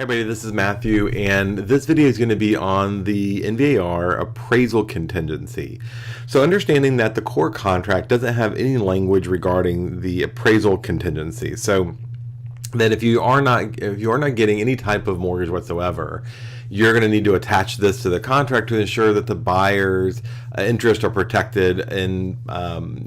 Hey everybody, this is Matthew, and this video is going to be on the NVAR Appraisal Contingency. So understanding that the core contract doesn't have any language regarding the appraisal contingency. So that if you are not getting any type of mortgage whatsoever, you're going to need to attach this to the contract to ensure that the buyer's interests are protected in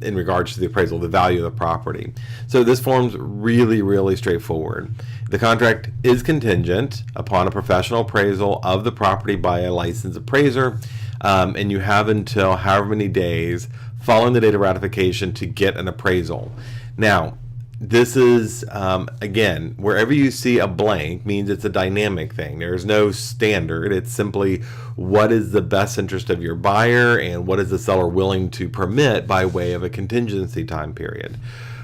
regards to the appraisal, the value of the property. So this form's really straightforward. The contract is contingent upon a professional appraisal of the property by a licensed appraiser, and you have until however many days following the date of ratification to get an appraisal. Now, this is, again, wherever you see a blank means it's a dynamic thing. There's no standard. It's simply what is the best interest of your buyer and what is the seller willing to permit by way of a contingency time period.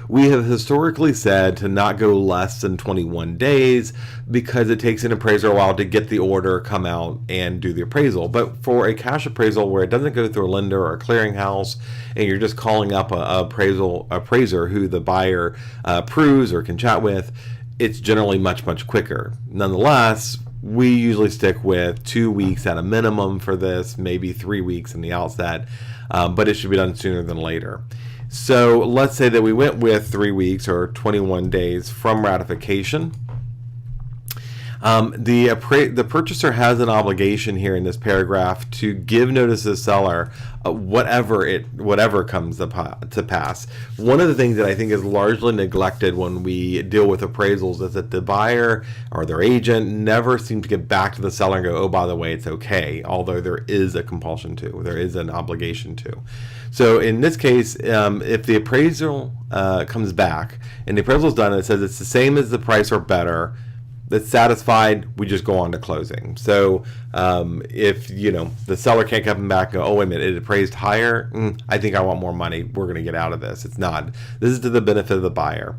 We have historically said to not go less than 21 days because it takes an appraiser a while to get the order, come out, and do the appraisal. But for a cash appraisal where it doesn't go through a lender or a clearinghouse and you're just calling up an appraiser who the buyer approves or can chat with, it's generally much quicker. Nonetheless, we usually stick with 2 weeks at a minimum for this, maybe 3 weeks in the outset, but it should be done sooner than later. So let's say that we went with 3 weeks or 21 days from ratification. The purchaser has an obligation here in this paragraph to give notice to the seller whatever comes to pass. One of the things that I think is largely neglected when we deal with appraisals is that the buyer or their agent never seem to get back to the seller and go, oh, by the way, it's okay, although there is a compulsion to, there is an obligation to. So in this case, if the appraisal comes back and the appraisal is done and it says it's the same as the price or better, that's satisfied, we just go on to closing. So if the seller can't come back and go, oh wait a minute, it appraised higher, I think I want more money, we're going to get out of this. It's not. This is to the benefit of the buyer.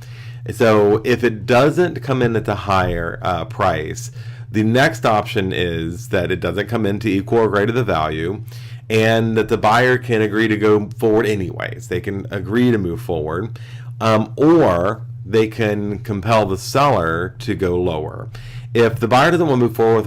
So if it doesn't come in at the higher price, the next option is that it doesn't come in to equal or greater the value, and that the buyer can agree to go forward anyways. They can agree to move forward, or they can compel the seller to go lower. If the buyer doesn't want to move forward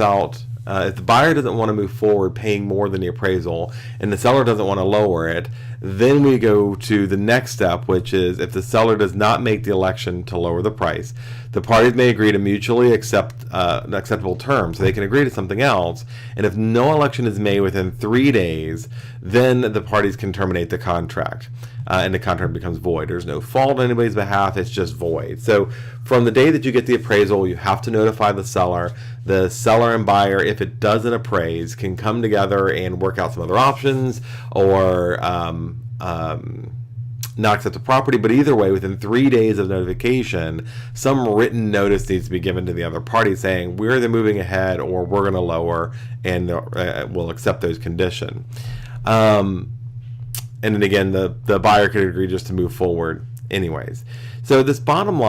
if the buyer doesn't want to move forward paying more than the appraisal and the seller doesn't want to lower it, then we go to the next step, which is if the seller does not make the election to lower the price, the parties may agree to mutually accept acceptable terms. So they can agree to something else, and if no election is made within 3 days, then the parties can terminate the contract, and the contract becomes void. There's no fault on anybody's behalf, it's just void. So from the day that you get the appraisal, you have to notify the seller. The seller and buyer, if it doesn't appraise, can come together and work out some other options or not accept the property. But either way, within 3 days of notification, some written notice needs to be given to the other party saying we're either moving ahead or we're going to lower, and we'll accept those conditions. And then again, the buyer could agree just to move forward anyways. So this bottom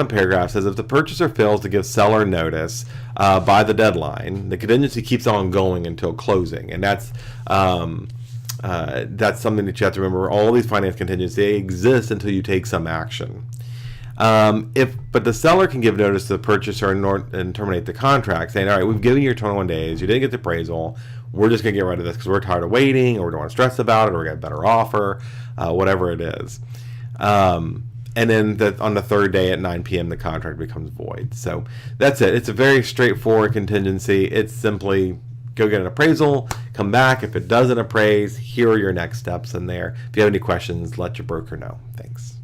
paragraph says if the purchaser fails to give seller notice by the deadline, the contingency keeps on going until closing. And that's something that you have to remember. All these finance contingencies, they exist until you take some action. But the seller can give notice to the purchaser and terminate the contract, saying, all right, we've given you 21 days, you didn't get the appraisal, we're just going to get rid of this because we're tired of waiting, or we don't want to stress about it, or we got a better offer, whatever it is. And then on the third day at 9 p.m. the contract becomes void. So that's it. It's a very straightforward contingency. It's simply go get an appraisal, come back. If it doesn't appraise, here are your next steps in there. If you have any questions, let your broker know. Thanks.